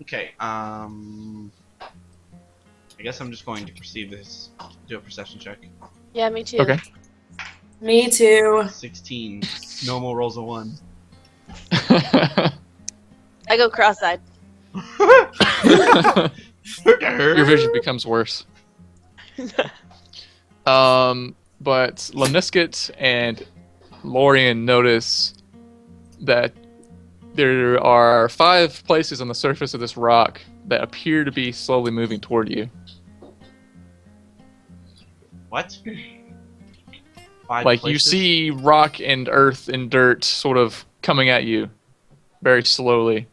Okay, I guess I'm just going to proceed this. Do a perception check. Yeah, me too. Okay. Me too. 16. Normal rolls a 1. I go cross-eyed. Your vision becomes worse. But Lemnisket and Lorian notice that there are 5 places on the surface of this rock that appear to be slowly moving toward you. What? 5 Like, places? you see rock and earth and dirt sort of coming at you very slowly.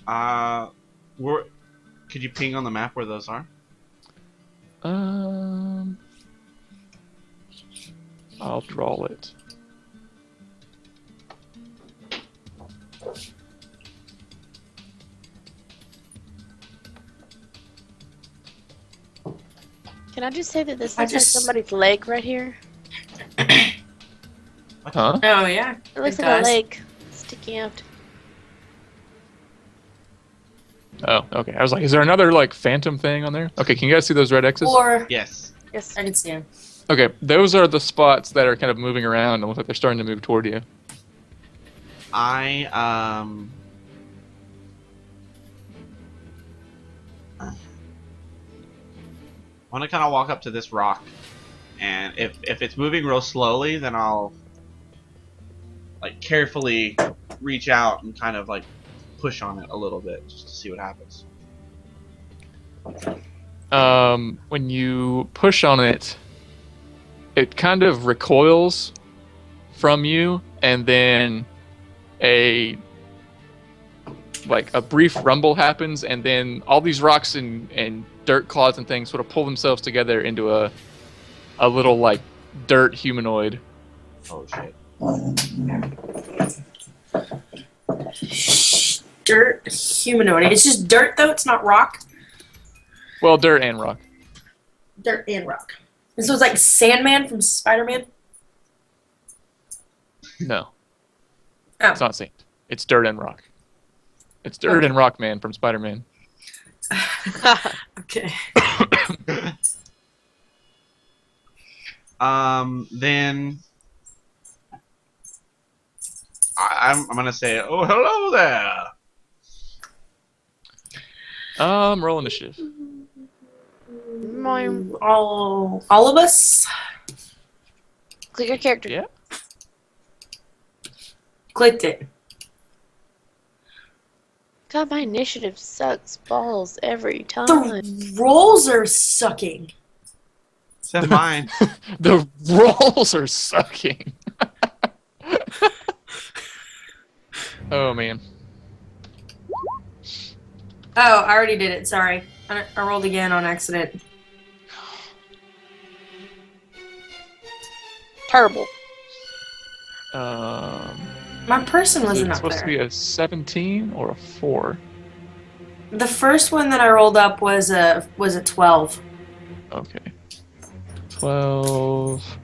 Could you ping on the map where those are? I'll draw it. Can I just say that this I looks like just- somebody's leg right here? Huh? Oh yeah. It looks It like does. a leg sticking out. Oh, okay. I was like, is there another, like, phantom thing on there? Okay, can you guys see those red X's? Or Yes. Yes. I can see him. Okay, those are the spots that are kind of moving around and look like they're starting to move toward you. I want to kind of walk up to this rock, and if it's moving real slowly, then I'll like carefully reach out and kind of like push on it a little bit just to see what happens. When you push on it, it kind of recoils from you, and then a brief rumble happens, and then all these rocks and dirt clods and things sort of pull themselves together into a little like dirt humanoid. Oh shit! Dirt humanoid. It's just dirt though. It's not rock. Well, dirt and rock. Dirt and rock. And so it's like Sandman from Spider-Man. No, Oh. it's not sand. It's dirt and rock. It's dirt and rock man from Spider-Man. Okay. Then I'm gonna say, oh hello there. Roll initiative. All of us. Click your character. Yeah. Clicked it. God, my initiative sucks balls every time. The rolls are sucking. Except mine. The rolls are sucking. Oh man. Oh, I already did it. Sorry. I rolled again on accident. Terrible. My person Is wasn't it up supposed to there. be a 17 or a 4? The first one that I rolled up was a 12. Okay. 12.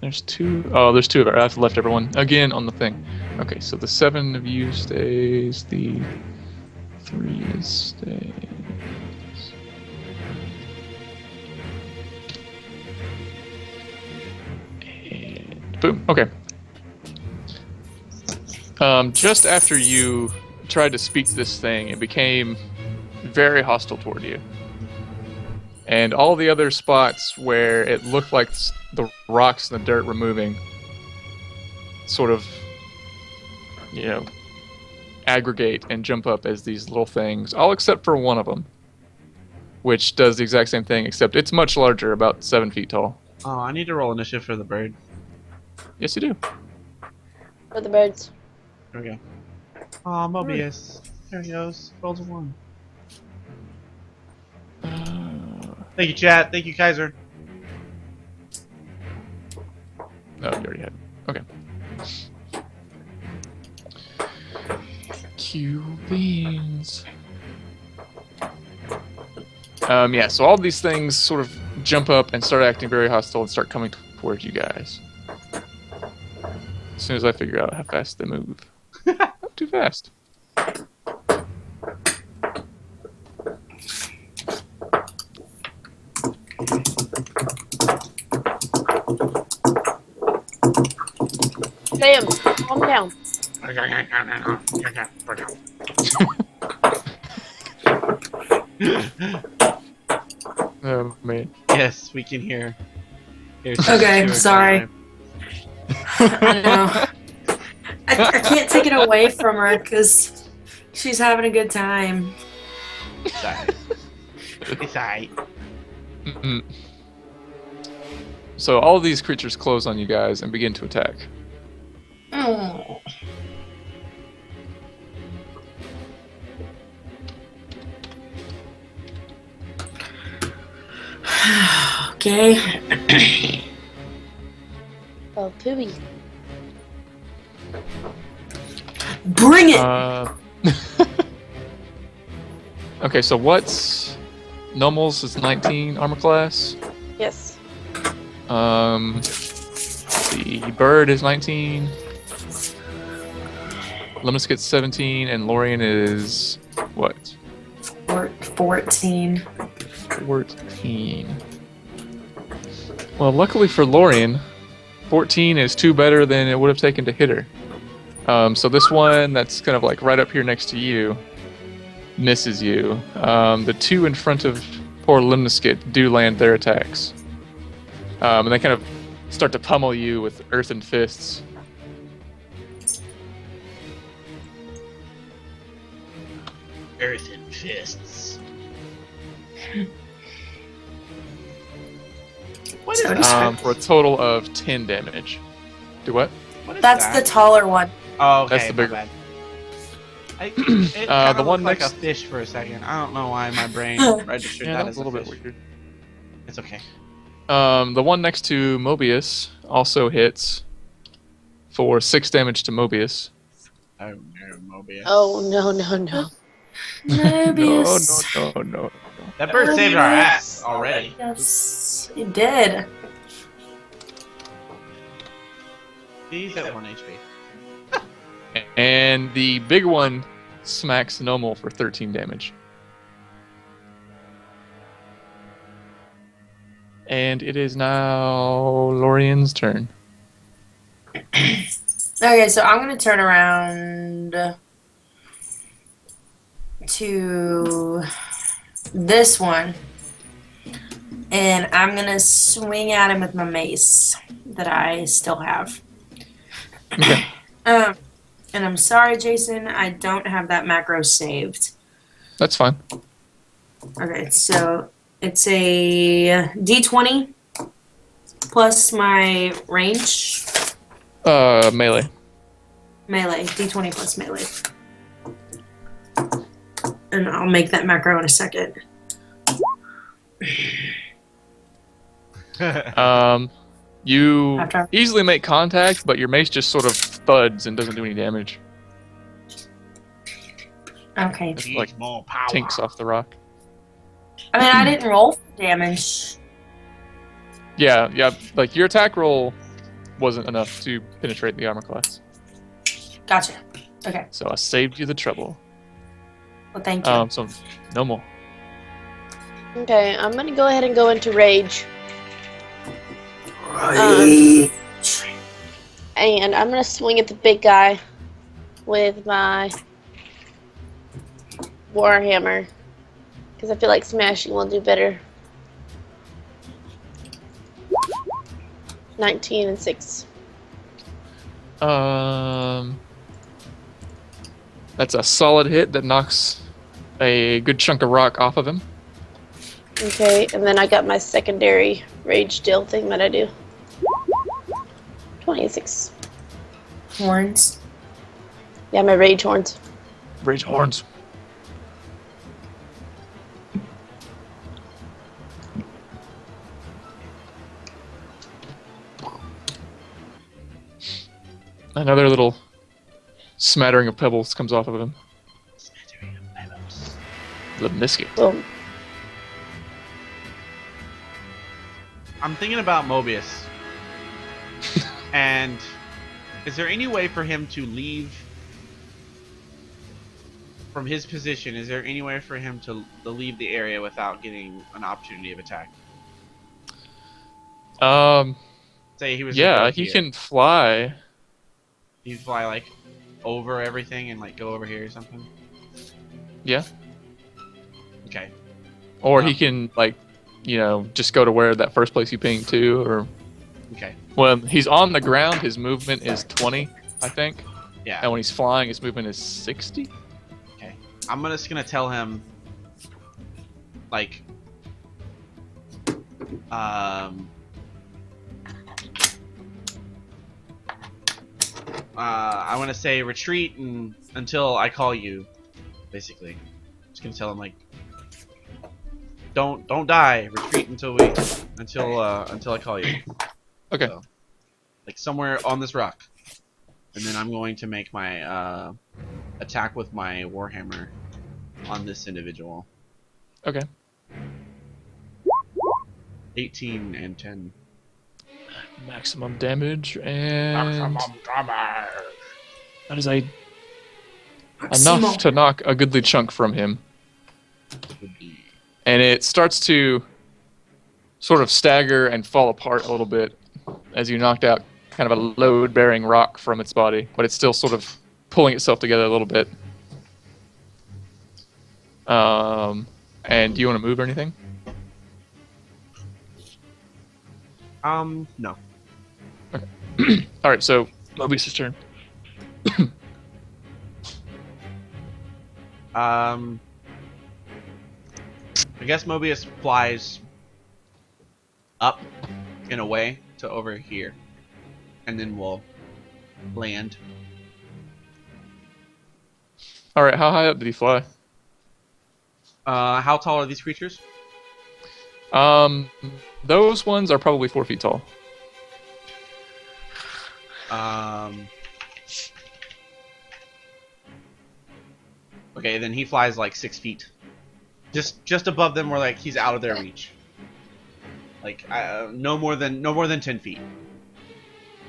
There's 2. Oh, there's 2 of it. I've left everyone again on the thing. Okay, so the 7 of you stays. The 3 stays. And boom. Okay. Just after you tried to speak to this thing, it became very hostile toward you. And all the other spots where it looked like the rocks and the dirt were moving sort of, aggregate and jump up as these little things, all except for one of them, which does the exact same thing, except it's much larger, about 7 feet tall. Oh, I need to roll initiative for the bird. Yes, you do. For the birds. There we go. Oh, Mobius. There he goes. Rolls a 1. Thank you, chat. Thank you, Kaiser. Oh, you already had it. Okay. Q beans. Yeah, so all these things sort of jump up and start acting very hostile and start coming towards you guys. As soon as I figure out how fast they move. Not too fast. Sam, calm down. Oh man. Yes, we can hear. Okay, sorry. I know. I can't take it away from her because she's having a good time. Sorry. It's alright. Mm-mm. So all of these creatures close on you guys and begin to attack. Oh. Okay. Oh, Pooey. Bring it! Okay, so what's Nomals is 19 armor class. Yes. The bird is 19. Lemnis gets 17, and Lorian is what? 14. 14. Well, luckily for Lorian, 14 is 2 better than it would have taken to hit her. So this one that's kind of like right up here next to you misses you. The 2 in front of poor Limniskit do land their attacks. And they kind of start to pummel you with earthen fists. Earthen fists. What is that? For a total of 10 damage. Do what? What is That's that? the taller one. Oh, okay. That's the bigger my bad. It kind the of one looked like next- a fish for a second. I don't know why my brain registered Yeah, that that's as a little bit fish. weird. It's okay. The one next to Mobius also hits for 6 damage to Mobius. Oh no, Mobius. Oh, no, no, no. Mobius. No. That bird saved our ass already. Yes, it did. He's at 1 HP. And the big one smacks Nomal for 13 damage. And it is now Lorian's turn. Okay, so I'm going to turn around to this one. And I'm going to swing at him with my mace that I still have. Okay. And I'm sorry, Jason, I don't have that macro saved. That's fine. Okay, so it's a D20 plus my range. Melee. Melee. D20 plus melee. And I'll make that macro in a second. You After- easily make contact, but your mace just sort of thuds and doesn't do any damage. Okay. It's like more power. tinks off the rock. I mean, I didn't roll for damage. Yeah, like your attack roll wasn't enough to penetrate the armor class. Gotcha. Okay. So I saved you the trouble. Well, thank you. So no more. Okay, I'm gonna go ahead and go into rage. And I'm gonna swing at the big guy with my warhammer. Because I feel like smashing will do better. 19 and 6. That's a solid hit that knocks a good chunk of rock off of him. Okay, and then I got my secondary rage deal thing that I do. 26. Horns. Yeah, my rage horns. Rage horns. Another little smattering of pebbles comes off of him. Smattering of pebbles. Limniskit. Boom. I'm thinking about Mobius. And is there any way for him to leave from his position, is there any way for him to leave the area without getting an opportunity of attack? Say he was. to Yeah, go he here. can fly. He'd fly like over everything and like go over here or something. Yeah. Okay. Or he can, like, you know, just go to where that first place you pinged to, or... Okay. When he's on the ground, his movement is 20, I think. Yeah. And when he's flying, his movement is 60. Okay. I'm just gonna tell him, like, I want to say retreat until I call you, basically. Just gonna tell him like, don't die. Retreat until I call you. Okay. So, like somewhere on this rock, and then I'm going to make my attack with my warhammer on this individual. Okay. 18 and 10. Maximum damage, and Maximum damage. that is enough Maximo. to knock a goodly chunk from him. And it starts to sort of stagger and fall apart a little bit as you knocked out kind of a load-bearing rock from its body, but it's still sort of pulling itself together a little bit. And do you want to move or anything? No. All right, so Mobius' turn. I guess Mobius flies up in a way to over here, and then we'll land. All right, how high up did he fly? How tall are these creatures? Those ones are probably 4 feet tall. Okay, then he flies like 6 feet, just above them, where like he's out of their reach. Like no more than 10 feet.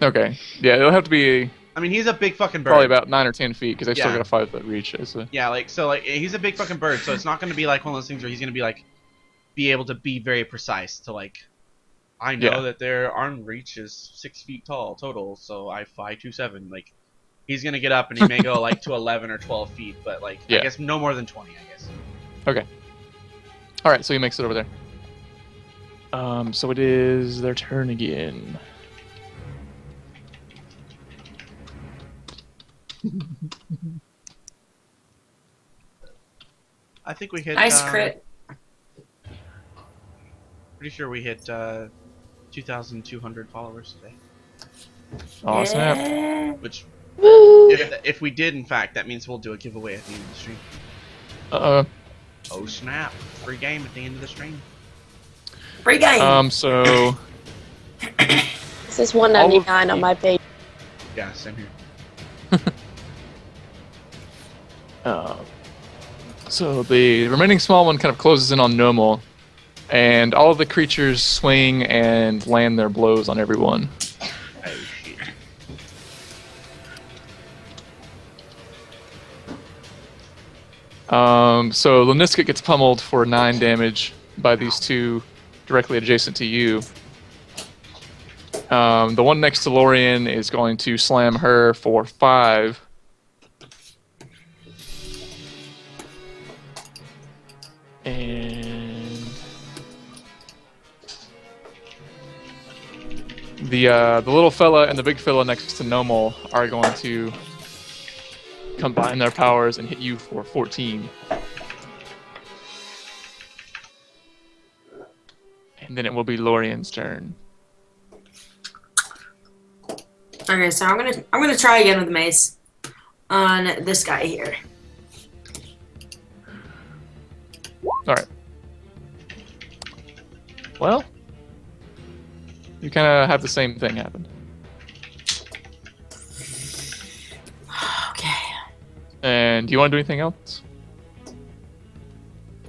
Okay, yeah, it'll have to be I mean, he's a big fucking bird. probably about 9 or 10 feet because they've still Yeah. got a 5-foot reach. So. Yeah, like so, like he's a big fucking bird, so it's not going to be like one of those things where he's going to be like, be able to be very precise to like, I know Yeah. that their arm reach is 6 feet tall total, so I fly 2.7. Like, he's going to get up and he may go like to 11 or 12 feet, but like Yeah. I guess no more than 20. I guess. Okay. All right, so he makes it over there. So it is their turn again. I think we hit. Nice crit. Pretty sure we hit 2,200 followers today. Oh, snap. Yeah. Which, Woo! if we did, in fact, that means we'll do a giveaway at the end of the stream. Oh snap! Free game at the end of the stream. Free game. So It says 199 on my page. Yeah, same here. So the remaining small one kind of closes in on Nomal, and all of the creatures swing and land their blows on everyone. Oh shit. So Leniska gets pummeled for 9 damage by these two directly adjacent to you. The one next to Lorien is going to slam her for 5. And the little fella and the big fella next to Nomal are going to combine their powers and hit you for 14. And then it will be Lorien's turn. Okay, so I'm gonna try again with the mace on this guy here. Alright. Well, you kind of have the same thing happen. Okay. And do you want to do anything else?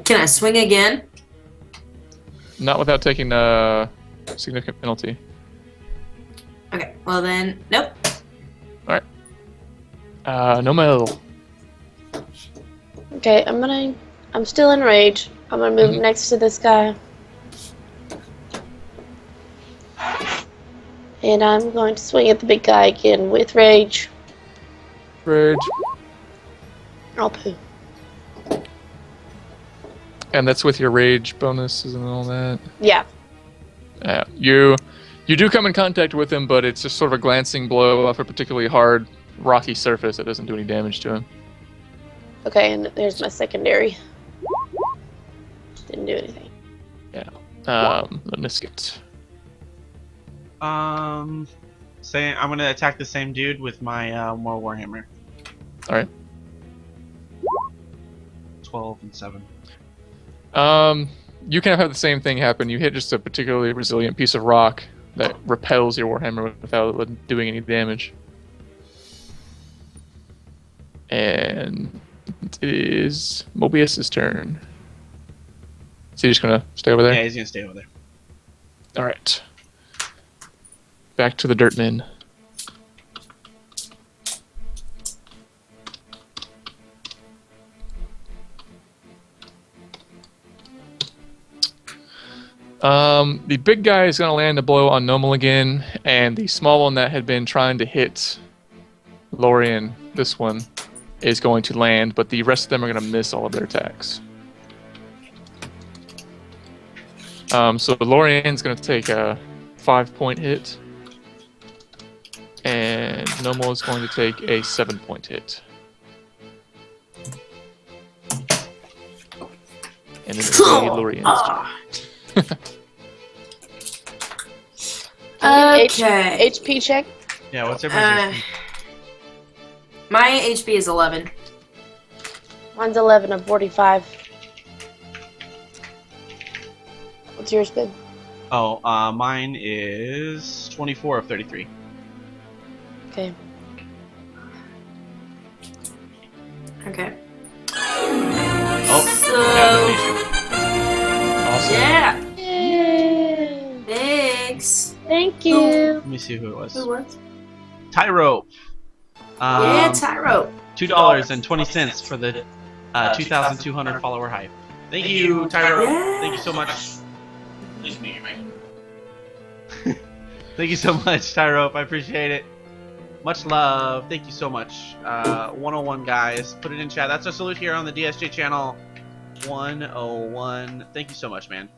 Can I swing again? Not without taking a significant penalty. Okay. Well then, nope. No Mel. Okay, I'm still in rage. I'm gonna move next to this guy. And I'm going to swing at the big guy again with rage. Rage. I'll poo. And that's with your rage bonuses and all that. Yeah. You do come in contact with him, but it's just sort of a glancing blow off a particularly hard, rocky surface that doesn't do any damage to him. Okay, and there's my secondary. Didn't do anything. Yeah. The Niskit. I'm gonna attack the same dude with my more Warhammer. All right. 12 and 7. You kind of have the same thing happen. You hit just a particularly resilient piece of rock that repels your Warhammer without doing any damage. And it is Mobius's turn. So you're just gonna stay over there? Yeah, he's gonna stay over there. All right. Back to the Dirtmen. The big guy is going to land a blow on Nomal again, and the small one that had been trying to hit Lorian, this one, is going to land, but the rest of them are going to miss all of their attacks. So Lorian's going to take a 5-point hit, and Nomal is going to take a 7-point hit. And it will be Lorian's turn. Okay. HP check. Yeah, what's everybody's HP? My HP is 11. Mine's 11 of 45. What's yours, Ben? Oh, mine is 24 of 33. Okay. Okay. Oh, So, Awesome. yeah. Yay! Thanks. Thank you. let me see who it was. Who was? Tyrope. Yeah, Tyro. $2.20 for the 2,200 follower hype. Thank you, Tyrope. Yeah. Thank you so much. Please meet your mate. Thank you so much, Tyrope. I appreciate it. Much love. Thank you so much. 101 guys. Put it in chat. That's our salute here on the DSJ channel. 101. Thank you so much, man.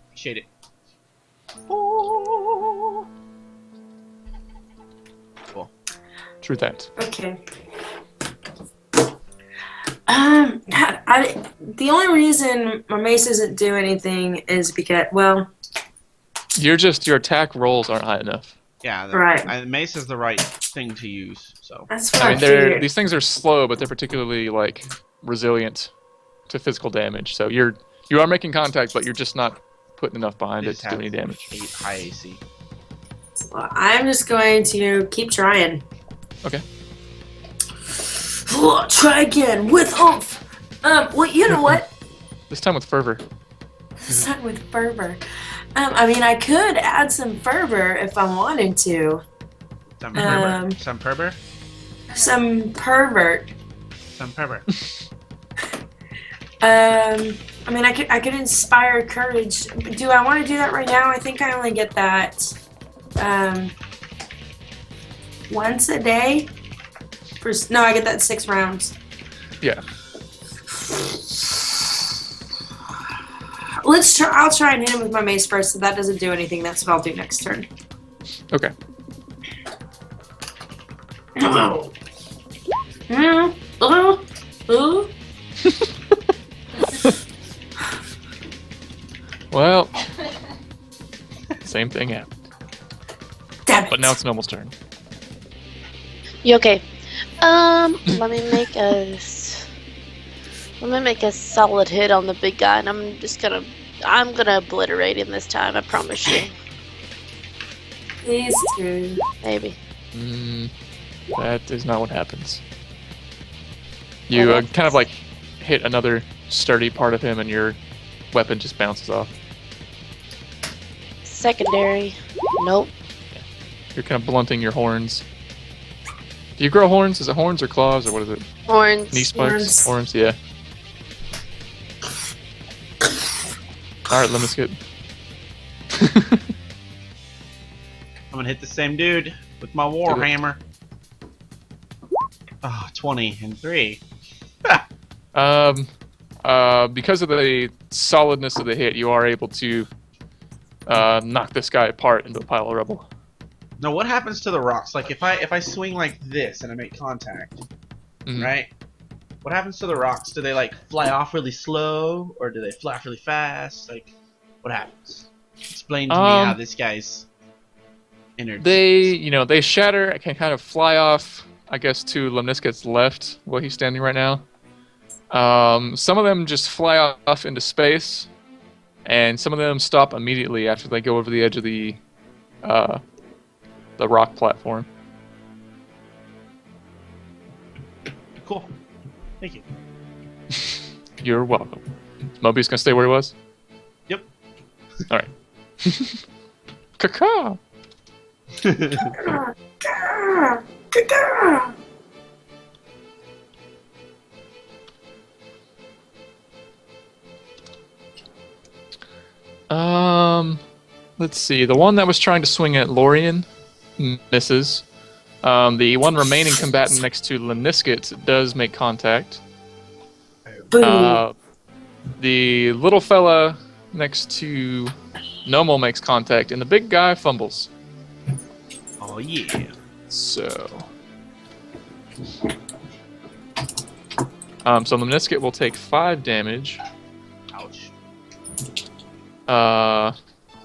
Appreciate it. Oh. Cool. True that. Okay. The only reason my mace doesn't do anything is because, well, Your attack rolls aren't high enough. Yeah, Right. Mace is the right thing to use. So that's what I I mean, figured. these things are slow, but they're particularly like resilient to physical damage. So you are making contact, but you're just not putting enough behind They it just to do have any damage. 8 high AC. Well, I'm just going to keep trying. Okay. Try again with oomph. Well, you know what? This time with fervor. This time with fervor. I mean, I could add some fervor if I wanted to. Some pervert. Some pervert. Some pervert. Some pervert. I mean, I could inspire courage. Do I want to do that right now? I think I only get that once a day. No, I get that 6 rounds. Yeah. Let's try. I'll try and hit him with my mace first. If that doesn't do anything, that's what I'll do next turn. Okay. Well, same thing happened. Damn it. But now it's Nomal's turn. You okay? Let me make a solid hit on the big guy, and I'm gonna obliterate him this time. I promise you. Please do. Maybe. That is not what happens. You kind of like hit another sturdy part of him, and your weapon just bounces off. Secondary. Nope. You're kind of blunting your horns. Do you grow horns? Is it horns or claws or what is it? Horns. Knee spikes? Horns. Horns, yeah. Alright, let me skip. I'm gonna hit the same dude with my warhammer. Ah, 20 and 3. Because of the solidness of the hit, you are able to knock this guy apart into a pile of rubble. Now, what happens to the rocks? Like, if I swing like this and I make contact, right? What happens to the rocks? Do they like fly off really slow, or do they fly off really fast? Like, what happens? Explain to me how this guy's energy. They shatter. Can kind of fly off, I guess, to Lemniscat's left, where he's standing right now. Some of them just fly off into space, and some of them stop immediately after they go over the edge of the rock platform. Cool. Thank you. You're welcome. Moby's gonna stay where he was? Yep. Alright. Caca! Let's see. The one that was trying to swing at Lorien misses. The one remaining combatant next to Lemniscat does make contact. Boom. The little fella next to Nomo makes contact, and the big guy fumbles. Oh yeah. So Lemniscat will take 5 damage. Ouch.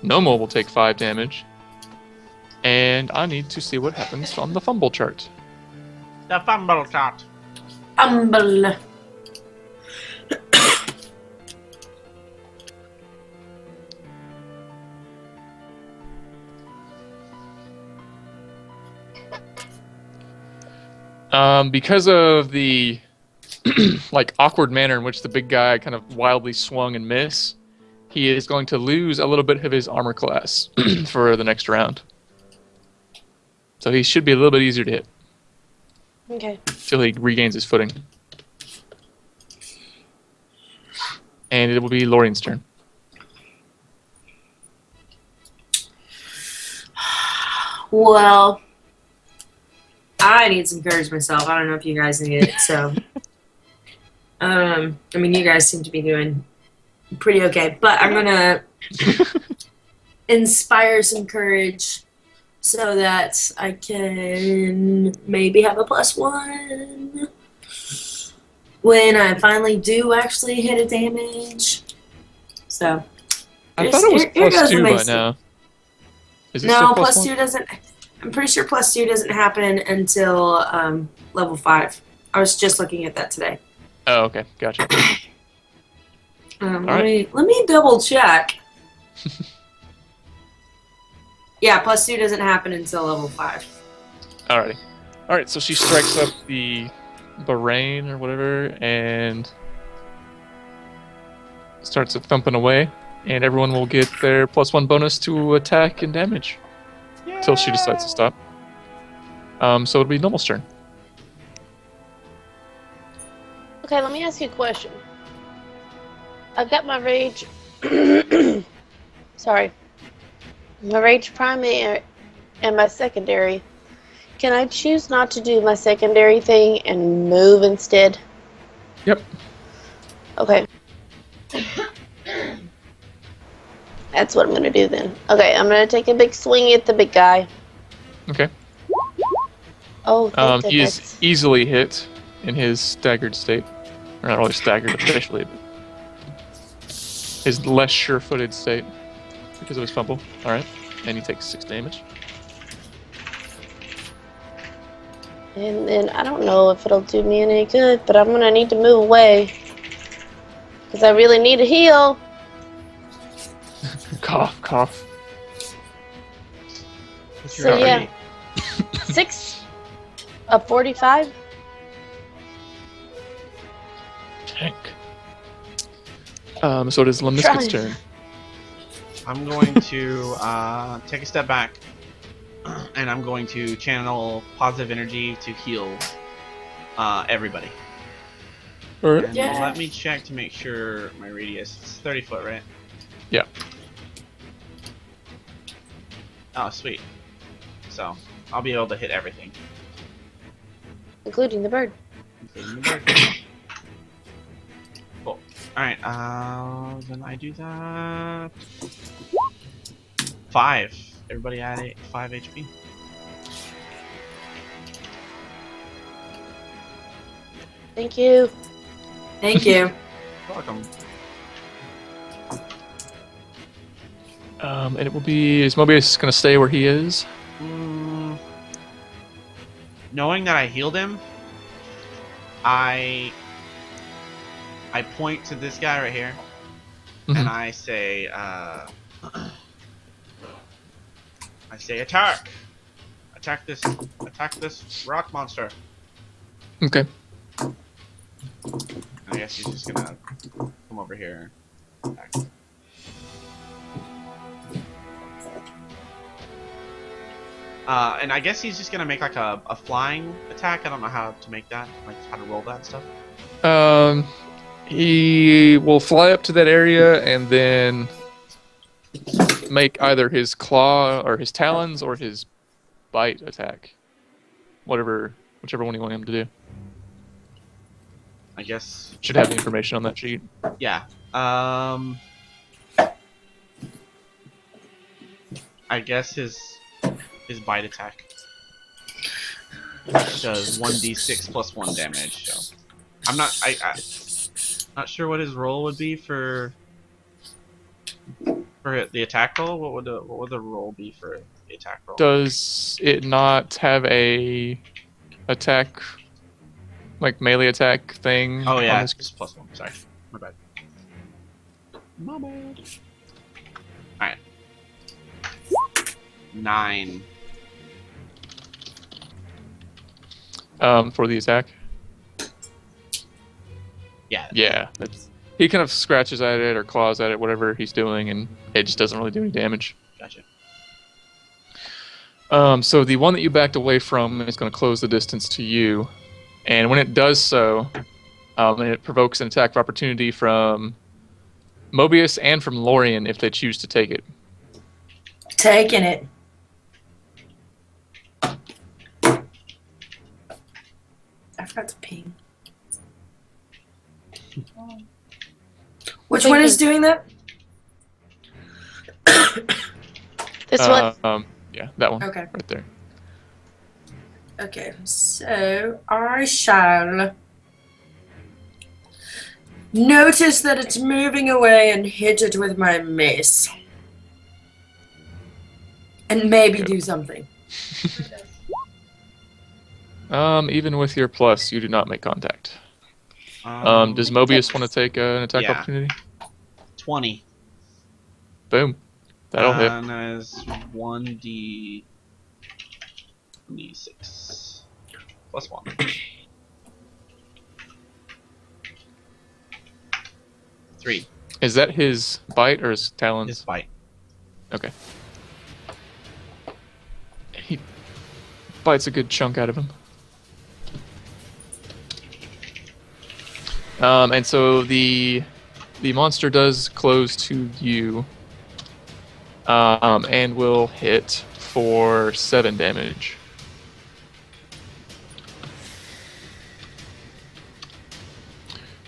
Nomo will take 5 damage. And I need to see what happens on the fumble chart. The fumble chart. Fumble. Because of the like awkward manner in which the big guy kind of wildly swung and missed, he is going to lose a little bit of his armor class for the next round. So he should be a little bit easier to hit. Okay. Till he regains his footing. And it will be Lorien's turn. Well, I need some courage myself. I don't know if you guys need it, so. I mean, you guys seem to be doing pretty okay, but I'm gonna inspire some courage so that I can maybe have a +1 when I finally do actually hit a damage. So. I thought it was here goes +2 by amazing. now. Is it No, still +2 doesn't. I'm pretty sure +2 doesn't happen until level 5. I was just looking at that today. Oh, okay, gotcha. Let me double check. Yeah, +2 doesn't happen until level 5. Alrighty. Alright, so she strikes up the Bahrain or whatever and starts thumping away, and everyone will get their +1 bonus to attack and damage. Until she decides to stop. So it'll be Nomel's turn. Okay, let me ask you a question. I've got my rage. Sorry. My rage primary and my secondary. Can I choose not to do my secondary thing and move instead? Yep. Okay. That's what I'm gonna do then. Okay, I'm gonna take a big swing at the big guy. Okay. Oh, thank he is goodness. easily hit in his staggered state. Or not really staggered officially, but his less sure-footed state because of his fumble. Alright. And he takes 6 damage. And then I don't know if it'll do me any good, but I'm gonna need to move away. Because I really need a heal. Cough, cough. What's So your yeah. RE? 6 of 45. Tank. So it is Lemniscat's turn. I'm going to take a step back, and I'm going to channel positive energy to heal everybody. Alright. And Yeah. let me check to make sure my radius is 30 foot, right? Yeah. Oh, sweet. So, I'll be able to hit everything. Including the bird. Including the bird. Cool. Alright, then I do that... 5. Everybody add 5 HP. Thank you. Thank you. Welcome. And it will be... Is Mobius going to stay where he is? Knowing that I healed him, I point to this guy right here, and I say, attack! Attack this rock monster. Okay. I guess he's just gonna come over here and attack. And I guess he's just gonna make like a flying attack. I don't know how to make that, like how to roll that and stuff. He will fly up to that area and then make either his claw or his talons or his bite attack. Whichever one you want him to do. I guess. Should have the information on that sheet. Yeah. I guess his bite attack does 1d6 plus 1 damage. So I'm not not sure what his roll would be for the attack roll. What would the roll be for the attack roll? Does it not have a attack, like melee attack thing? Oh yeah, on it's just plus 1. Sorry, my bad. My bad. All right. 9. For the attack? Yeah. Yeah. He kind of scratches at it or claws at it, whatever he's doing, and it just doesn't really do any damage. Gotcha. So the one that you backed away from is going to close the distance to you, and when it does so, it provokes an attack of opportunity from Mobius and from Lorien if they choose to take it. Taking it. I forgot to ping. Which one is doing that? This one. Yeah, that one. Okay. Right there. Okay, so I shall notice that it's moving away and hit it with my mace. And maybe do something. Even with your plus, you do not make contact. Does Mobius want to take an attack opportunity? 20. Boom. That'll hit. And that is 1d6 plus 1. Three. Is that his bite or his talons? His bite. Okay. He bites a good chunk out of him. And so the monster does close to you, and will hit for 7 damage.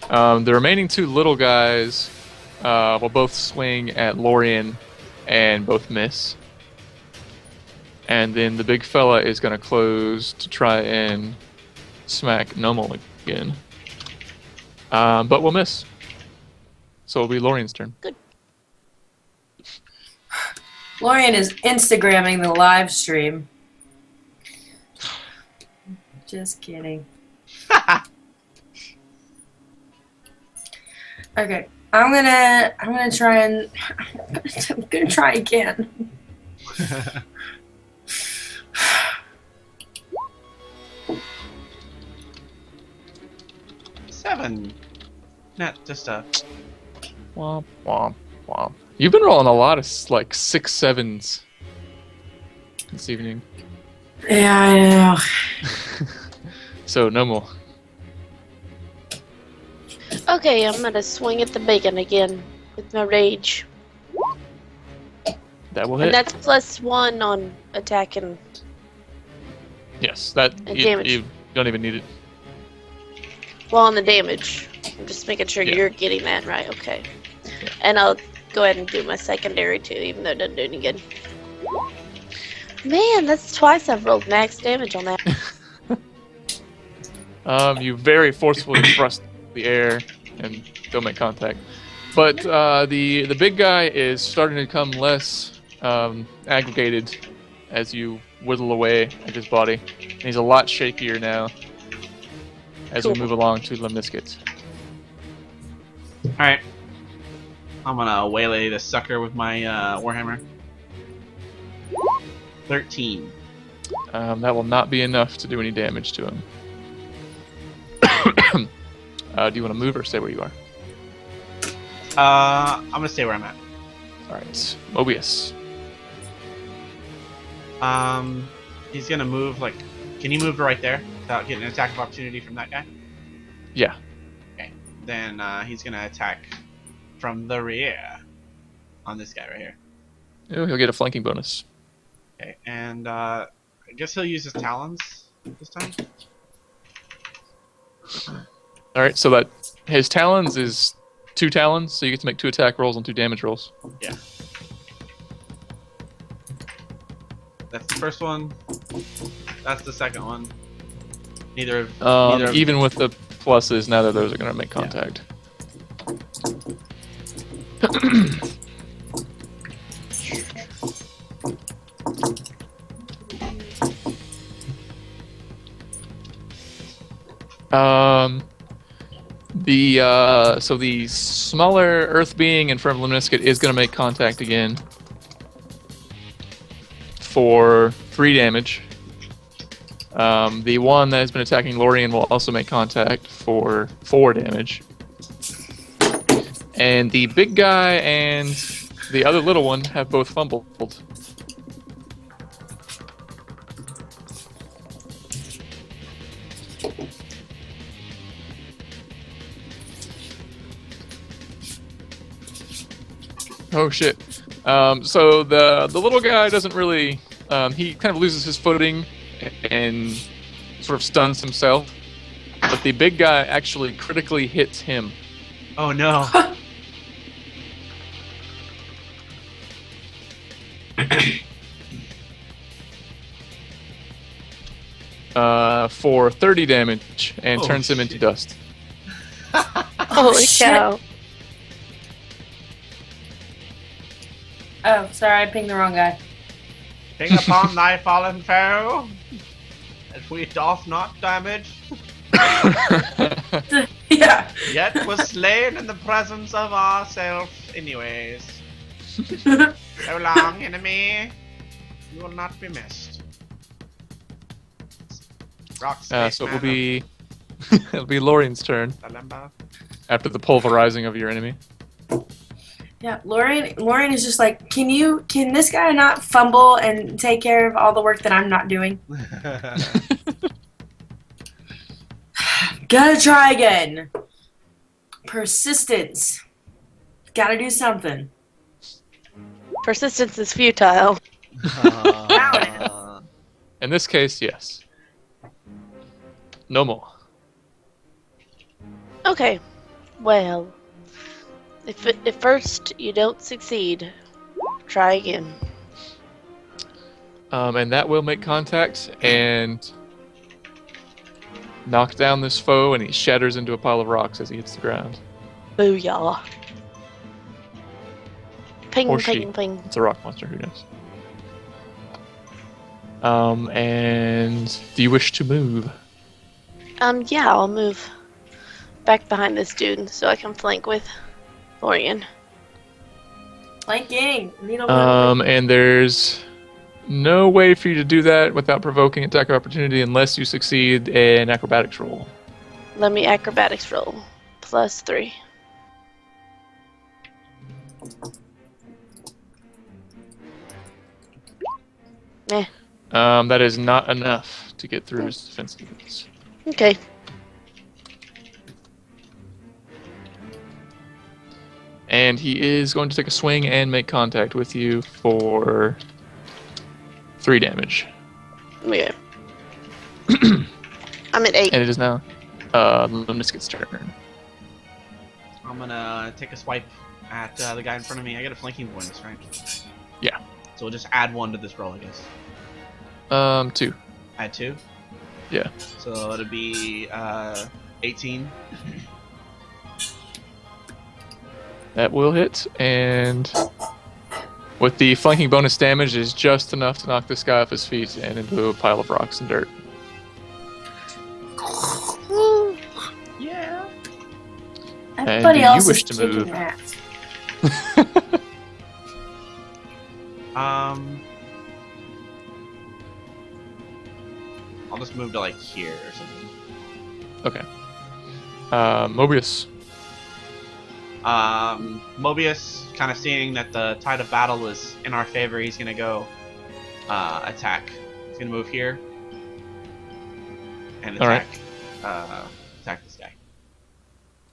The remaining 2 little guys will both swing at Lorien and both miss. And then the big fella is going to close to try and smack Nomel again. But we'll miss. So it'll be Lorien's turn. Good. Lorien is Instagramming the live stream. Just kidding. Okay, I'm gonna try again. 7. Not just a. Womp, womp, womp. You've been rolling a lot of like 6 7s this evening. Yeah, I know. So no more. Okay, I'm gonna swing at the bacon again with my rage. That will hit. And that's +1 on attack and Yes, that damage. you don't even need it. well on the damage. I'm just making sure Yeah. you're getting that right. Okay. Yeah. And I'll go ahead and do my secondary too, even though it doesn't do any good. Man, that's twice I've rolled max damage on that. You very forcefully thrust the air and don't make contact. But the big guy is starting to become less aggregated as you whittle away at his body. And he's a lot shakier now as we Cool. move along to Lemnisket. Alright. I'm gonna waylay this sucker with my Warhammer. 13. That will not be enough to do any damage to him. Do you want to move or stay where you are? I'm gonna stay where I'm at. Alright, Mobius. He's gonna move, like, can he move right there without getting an attack of opportunity from that guy? Yeah. Okay. Then he's gonna attack from the rear on this guy right here. Oh, he'll get a flanking bonus. Okay, and I guess he'll use his talons this time. Alright, so that his talons is 2 talons, so you get to make 2 attack rolls and 2 damage rolls. Yeah. That's the first one. That's the second one. Neither of Even with the pluses, neither of those are going to make contact. So the smaller Earth being in front of Lemnisket is going to make contact again for 3 damage. The one that has been attacking Lorien will also make contact for 4 damage. And the big guy and the other little one have both fumbled. Oh shit. So the little guy doesn't really he kind of loses his footing and sort of stuns himself. But the big guy actually critically hits him. Oh no. For 30 damage and Oh, turns him into shit. dust. Holy shit. cow. Oh, sorry, I pinged the wrong guy. Ping upon thy fallen foe, as we doth not damage, Yeah. yet was slain in the presence of ourselves anyways. So long, enemy. You will not be missed. Rock space, So it will man be it'll be Lorien's turn of Dalemba. after the pulverizing of your enemy. Yeah, Lauren is just like, can this guy not fumble and take care of all the work that I'm not doing? Gotta try again. Persistence. Gotta do something. Persistence is futile. In this case, yes. No more. Okay. Well, if first you don't succeed, try again. And that will make contact and knock down this foe, and he shatters into a pile of rocks as he hits the ground. Booyah. Ping, Or she. ping, ping. It's a rock monster, who knows? And do you wish to move? Yeah, I'll move back behind this dude so I can flank with Lorien. Flanking. Need a little And there's no way for you to do that without provoking attack of opportunity unless you succeed an acrobatics roll. Let me acrobatics roll. +3. Meh. That is not enough to get through his defensiveness. Okay. And he is going to take a swing and make contact with you for 3 damage. Yeah. I'm at 8. And it is now Lunatic's turn. I'm gonna take a swipe at the guy in front of me. I get a flanking bonus, right? Yeah. So we'll just add 1 to this roll, I guess. 2. Add 2? Yeah. So it'll be 18. That will hit, and with the flanking bonus damage is just enough to knock this guy off his feet and into a pile of rocks and dirt. Yeah. Everybody do else you wish is to move? kicking ass. I'll just move to like here or something. Okay. Mobius. Mobius, kind of seeing that the tide of battle was in our favor, he's gonna go attack. He's gonna move here and All right. attack this guy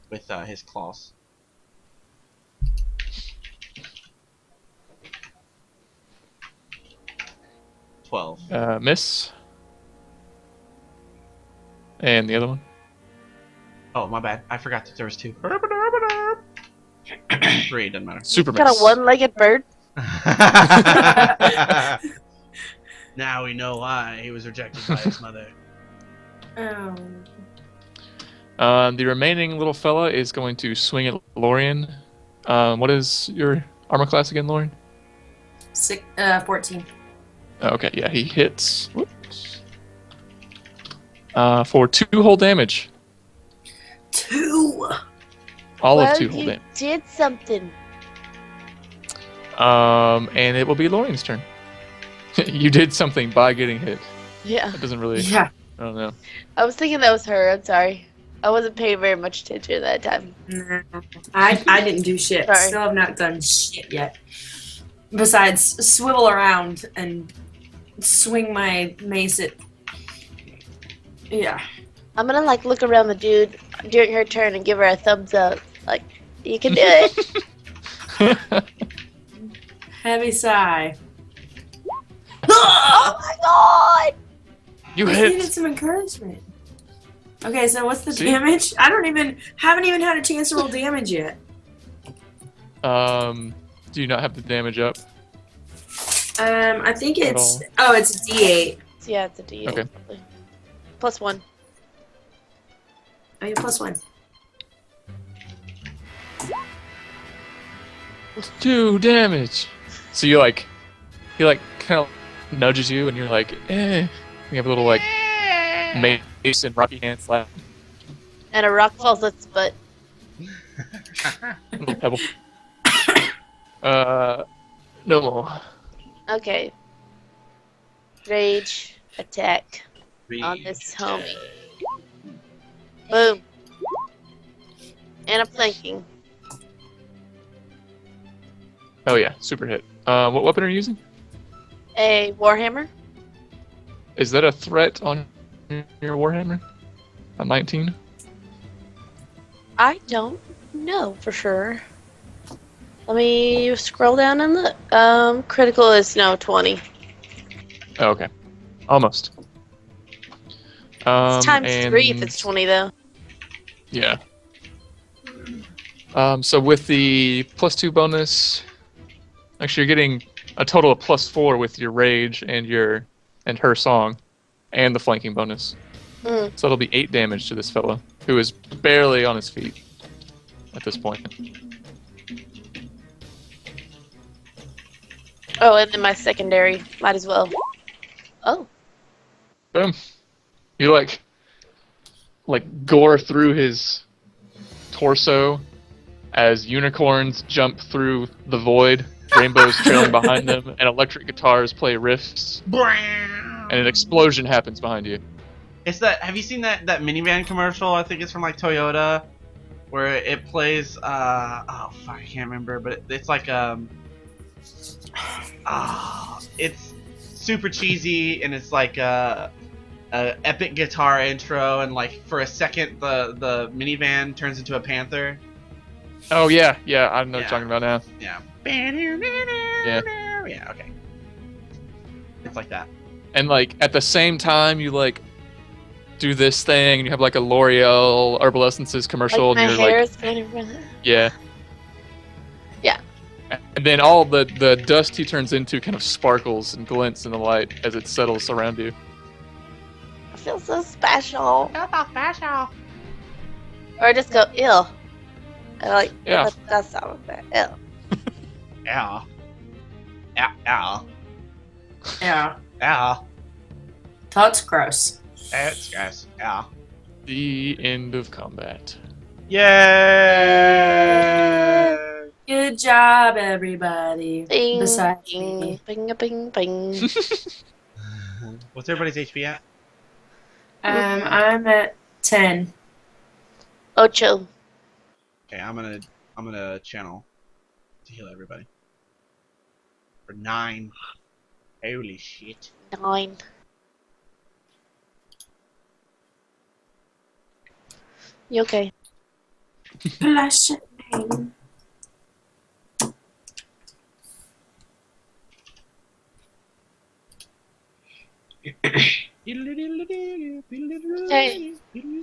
with his claws. Miss. And the other one? Oh, my bad. I forgot that there was 2. 3, doesn't matter. Super Got miss. a one-legged bird. Now we know why he was rejected by his mother. The remaining little fella is going to swing at Lorian. What is your armor class again, Lorian? 14. Okay, yeah, he hits. Whoops. For 2 whole damage. 2. All Well, of 2 whole you damage. did something. And it will be Lorian's turn. You did something by getting hit. Yeah. That doesn't really. Yeah. I don't know. I was thinking that was her. I'm sorry. I wasn't paying very much attention at that time. No, I didn't do shit. Sorry. Still have not done shit yet. Besides swivel around and swing my mace at. Yeah. I'm gonna like look around the dude during her turn and give her a thumbs up. Like, you can do it. Heavy sigh. Oh my god! You I needed hit. some encouragement. Okay, so what's the See? damage? I haven't even had a chance to roll damage yet. Do you not have the damage up? I think At it's it's a D8. Yeah, it's a D8. Okay. Probably. +1. I mean +1. 2 damage. So he kind of nudges you, and you're like, eh. You have a little like mace and rocky hand slap. And a rock falls at its butt. Little pebble. No more. Okay. Rage attack on Rage this homie. Boom. And a flanking. Oh yeah, super hit. What weapon are you using? A warhammer. Is that a threat on your warhammer? A 19? I don't know for sure. Let me scroll down and look. Critical is no 20. Oh, okay. Almost. It's times 3 if and- it's 20 though. Yeah. So with the +2 bonus, actually you're getting a total of +4 with your rage and her song, and the flanking bonus. Mm. So that'll be 8 damage to this fellow, who is barely on his feet at this point. Oh, and then my secondary. Might as well. Oh. Boom. You like gore through his torso as unicorns jump through the void, rainbows trailing behind them, and electric guitars play riffs, and an explosion happens behind you. It's that. Have you seen that minivan commercial? I think it's from like Toyota, where it plays. Oh fuck, I can't remember, but it's like it's super cheesy, and it's like a epic guitar intro, and like for a second the minivan turns into a panther. Oh yeah, I know what you're talking about now. Yeah. Yeah, okay. It's like that. And like at the same time, you like do this thing, and you have like a L'Oreal Herbal Essences commercial, Like my and you're hair like, is kind of yeah. Yeah. And then all the dust he turns into kind of sparkles and glints in the light as it settles around you. I feel so special. Feel so special. Or I just go ill. I like Yeah. that sound of that ill. Ow. Ow. Ow. Yeah. Ow. That's gross. That's gross. Ow. The end of combat. Yay! Good job, everybody. Bing, Besides bing, me. bing, bing, bing. What's everybody's HP at? I'm at 10. Ocho. Okay, I'm gonna channel to heal everybody. For 9. Holy shit. 9. You okay? Bless your name. Hey,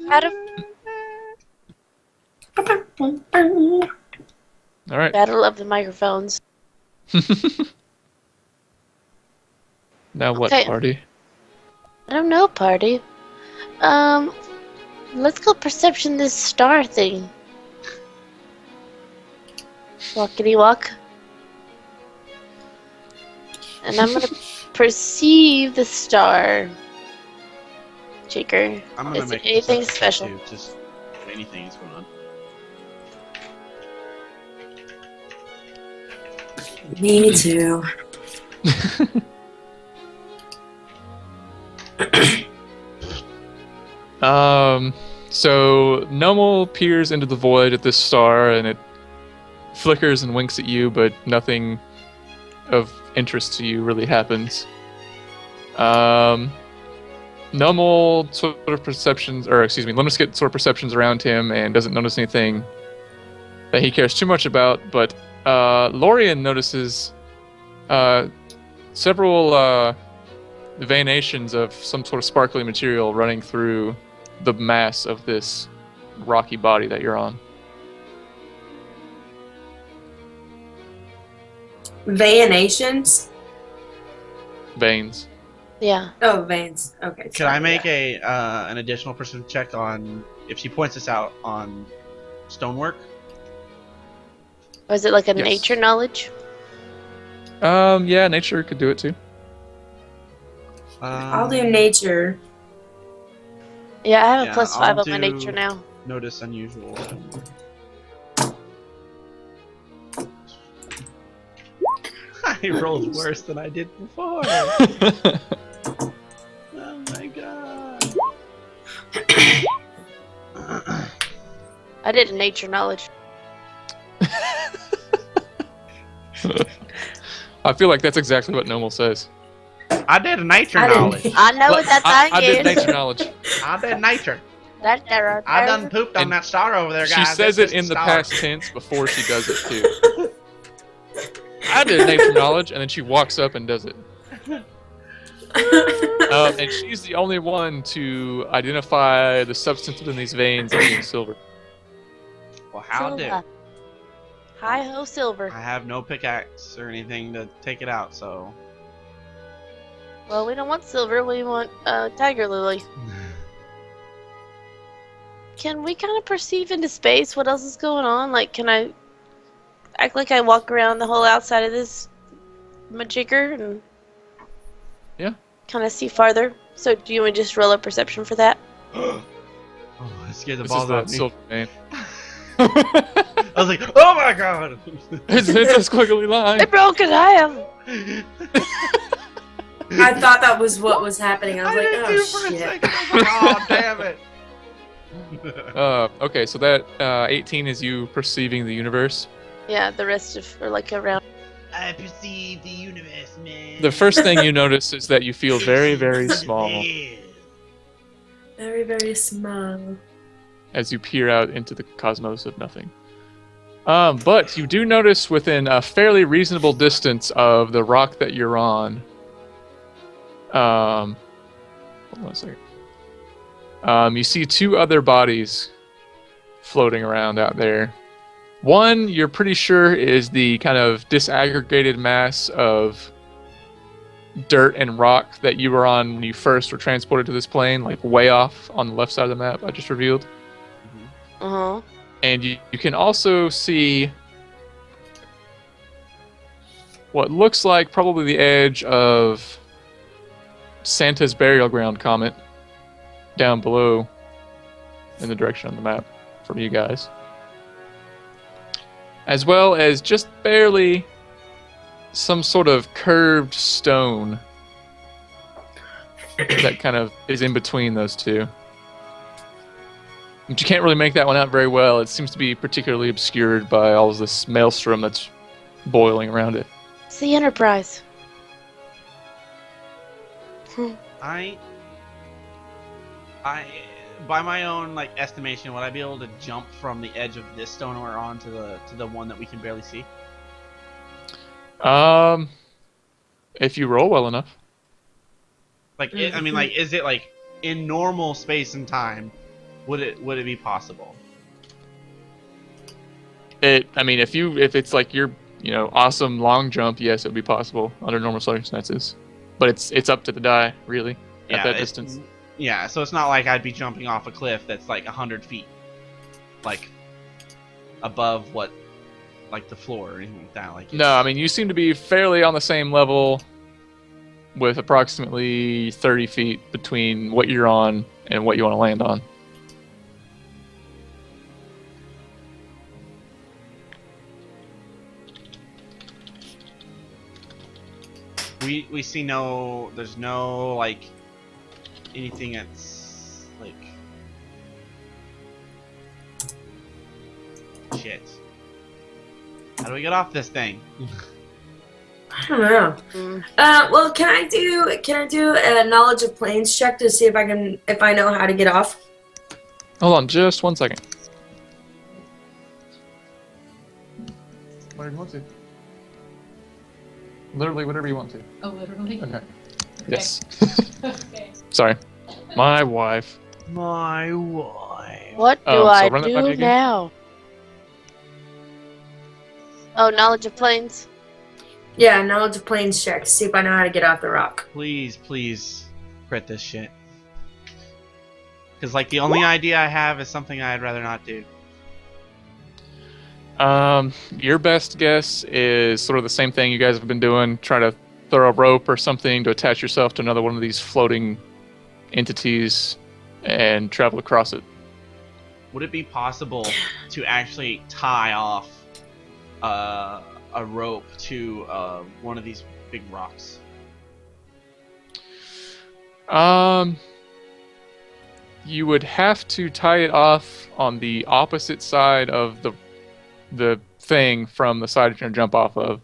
out of All right. Battle of the Microphones. Now what, Okay. party? I don't know, party. Let's go perception this star thing. Walkity walk. And I'm gonna perceive the star. Shaker. I'm gonna Is make it anything perception check special? too, just if anything is going on. Me too. So Nomal peers into the void at this star, and it flickers and winks at you, but nothing of interest to you really happens. Nomal sort of perceptions, or excuse me, Lemnis gets sort of perceptions around him and doesn't notice anything that he cares too much about, but Lorien notices several veinations of some sort of sparkly material running through the mass of this rocky body that you're on. Veinations? Veins. Yeah. Oh, veins. Okay. Could I make yeah. an additional perception check on if she points this out on stonework? Or is it like a Yes. nature knowledge? Yeah, nature could do it too. I'll do nature. Yeah, I have Yeah, a +5 I'll on my do- nature now. Notice unusual. I rolled worse than I did before. Oh my god. I did a nature knowledge. I feel like that's exactly what Nomal says. I did a nature I didn't- knowledge. I know what that I thing did is. nature knowledge. I did nature. I done pooped on And that star over there, guys. She says It's it just a in the star. past tense before she does it too. I did nature knowledge, and then she walks up and does it. And she's the only one to identify the substance within these veins as being silver. Well, how do? Silver. Hi ho, silver. I have no pickaxe or anything to take it out, so. Well, we don't want silver. We want tiger lily. Can we kind of perceive into space what else is going on? Like, can I act like I walk around the whole outside of this majigger and Yeah. kind of see farther? So, do you want to just roll a perception for that? Oh, I scared the This is balls the out of me. silver vein. I was like, oh my god! It's a squiggly line. It broke in half. I thought that was what was happening. I was I like, did oh too for a shit. second. I was like, oh, damn it. Okay, so that 18 is you perceiving the universe. Yeah, the rest of, or like around. I perceive the universe, man. The first thing you notice is that you feel very, very small Very, very small. as you peer out into the cosmos of nothing. But you do notice within a fairly reasonable distance of the rock that you're on. Hold on a second. You see 2 other bodies floating around out there. One, you're pretty sure, is the kind of disaggregated mass of dirt and rock that you were on when you first were transported to this plane, like way off on the left side of the map I just revealed. Uh-huh. And you can also see what looks like probably the edge of Santa's burial ground comet down below in the direction on the map from you guys. As well as just barely some sort of curved stone that kind of is in between those two. But you can't really make that one out very well. It seems to be particularly obscured by all of this maelstrom that's boiling around it. It's the Enterprise. I, by my own like estimation, would I be able to jump from the edge of this stone we're on to the one that we can barely see? If you roll well enough. Like, I mean, like, is it like in normal space and time? Would it be possible? I mean, if it's like your awesome long jump, yes, it would be possible under normal circumstances. But it's up to the die, really, at that distance. Yeah, so it's not like I'd be jumping off a cliff that's like 100 feet, like above what, like the floor or anything like that. Like no, I mean, you seem to be fairly on the same level, with approximately 30 feet between what you're on and what you want to land on. We see there's no like anything that's like shit. How do we get off this thing? I don't know. Well, can I do a knowledge of planes check to see if I know how to get off? Hold on, just 1 second. Whatever you want to. Literally whatever you want to. Oh, literally? Okay. Yes. Okay. Sorry. My wife. My wife. What do so I run that by me do again. now? Oh, knowledge of planes. Yeah, knowledge of planes check to see if I know how to get off the rock. Please crit this shit. Because like the only idea I have is something I'd rather not do. Your best guess is sort of the same thing you guys have been doing. Try to throw a rope or something to attach yourself to another one of these floating entities and travel across it. Would it be possible to actually tie off a rope to one of these big rocks? You would have to tie it off on the opposite side of the thing from the side you're gonna jump off of,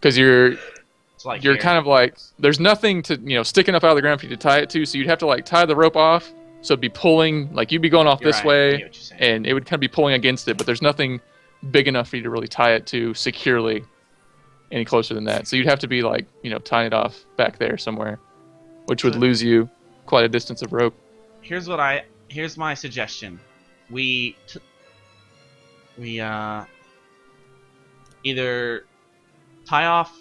because you're Here. kind of like there's nothing to sticking up out of the ground for you to tie it to, so you'd have to like tie the rope off, so it'd be pulling, like you'd be going off You're this right, I way, get what you're saying. and it would kind of be pulling against it, but there's nothing big enough for you to really tie it to securely any closer than that. So you'd have to be like tying it off back there somewhere, which would lose you quite a distance of rope. Here's my suggestion. We either tie off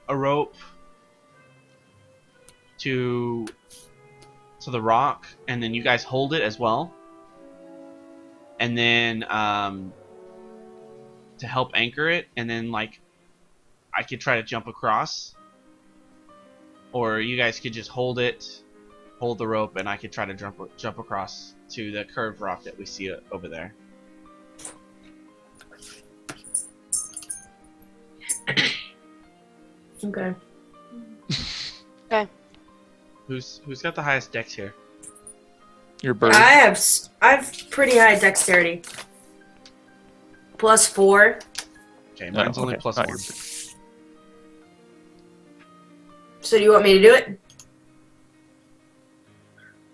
a rope to the rock, and then you guys hold it as well, and then to help anchor it, and then like I could try to jump across, or you guys could just hold the rope, and I could try to jump across to the curved rock that we see over there. Okay. Okay. Who's got the highest dex here? Your bird. I have pretty high dexterity. +4. Okay, mine's only okay. plus Not 1. your- So do you want me to do it?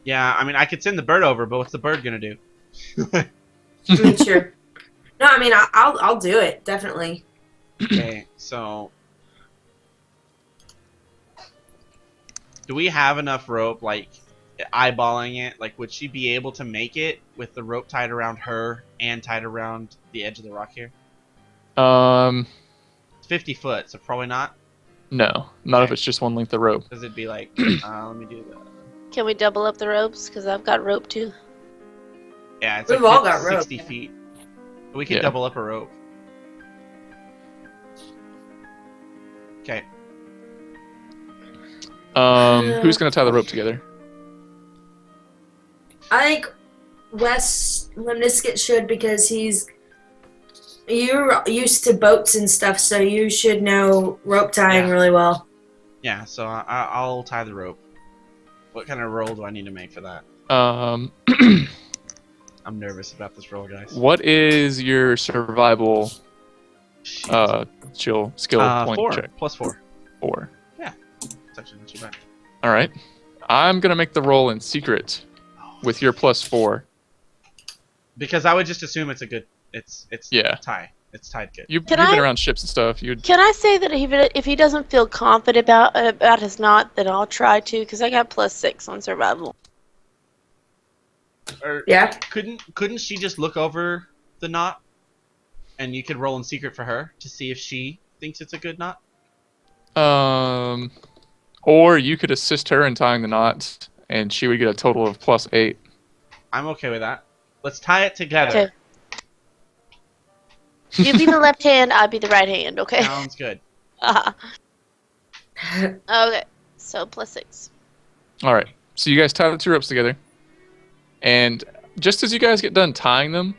Yeah, I mean I could send the bird over, but what's the bird gonna do? I mean, sure. No, I mean I'll do it definitely. Okay, so do we have enough rope? Like eyeballing it, like would she be able to make it with the rope tied around her and tied around the edge of the rock here? It's 50 foot, so probably not. No, not if Okay. it's just one length of rope. Because it'd be like, let me do that. Can we double up the ropes? Because I've got rope too. Yeah, it's We've like all got rope. 60 feet. We can Yeah. double up a rope. Okay. Who's gonna tie the rope together? I think Wes Lemnisket should because you're used to boats and stuff, so you should know rope tying Yeah. really well. Yeah, so I'll tie the rope. What kind of roll do I need to make for that? Um, I'm nervous about this roll, guys. what is your survival Shit. skill 4 point check? plus 4. 4. It's actually not too bad. All right. I'm gonna make the roll in secret with your +4. Because I would just assume it's a good. It's Yeah. tie. It's tied good. You've Can been I- around ships and stuff. You'd Can I say that if he doesn't feel confident about his knot, then I'll try to, because I got +6 on survival. Or Yeah. couldn't she just look over the knot, and you could roll in secret for her to see if she thinks it's a good knot? or you could assist her in tying the knot, and she would get a total of +8. I'm okay with that. Let's tie it together. Okay. You be the left hand, I be the right hand, okay? Sounds good. Okay, so +6. All right. So you guys tie the 2 ropes together, and just as you guys get done tying them,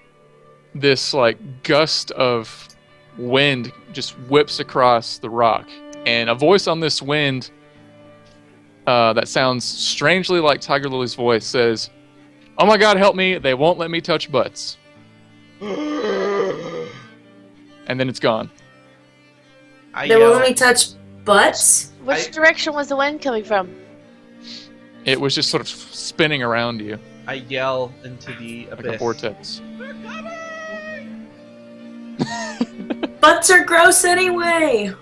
this like gust of wind just whips across the rock, and a voice on this wind that sounds strangely like Tiger Lily's voice says, "Oh my God, help me! They won't let me touch butts." And then it's gone. I They yell, will only touch butts. Which direction was the wind coming from? It was just sort of spinning around you I yell into the like abyss. a vortex. Butts are gross anyway.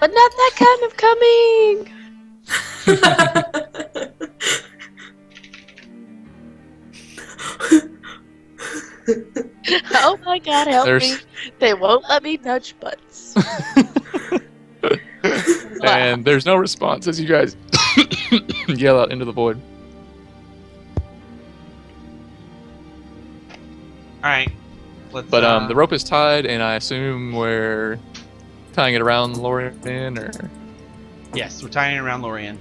But not that kind of coming! Oh my God, help me. There's- They won't let me touch butts. And there's no response as you guys yell out into the void. Alright. Let's But the rope is tied, and I assume we're tying it around Lorian, or Yes, we're tying it around Lorian.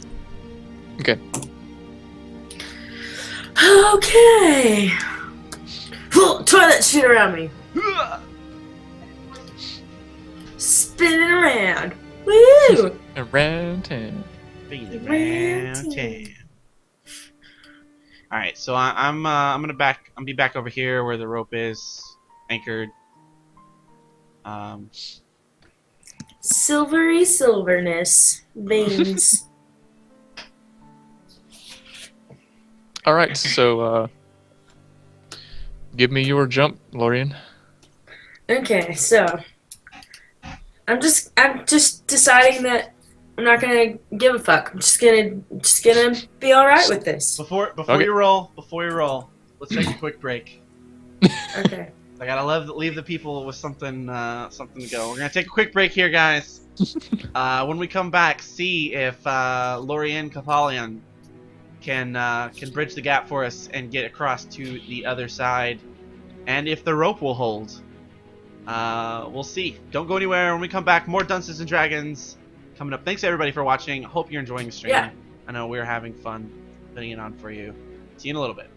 okay. Okay. Try that shit around me. Spin it around. Woo! Around town. Bing Around around town. town. Alright, so I'm gonna be back over here where the rope is anchored. Silvery silverness. Veins. All right, so give me your jump, Lorian. Okay, so I'm just deciding that I'm not gonna give a fuck. I'm just gonna be all right with this. Before Okay. you roll, let's take a quick break. Okay. I gotta leave the people with something to go. We're gonna take a quick break here, guys. When we come back, see if Lorian Cathalion can bridge the gap for us and get across to the other side, and if the rope will hold. We'll see. Don't go anywhere. When we come back, more Dunces and Dragons coming up. Thanks everybody for watching. Hope you're enjoying the stream. Yeah. I know we're having fun putting it on for you. See you in a little bit.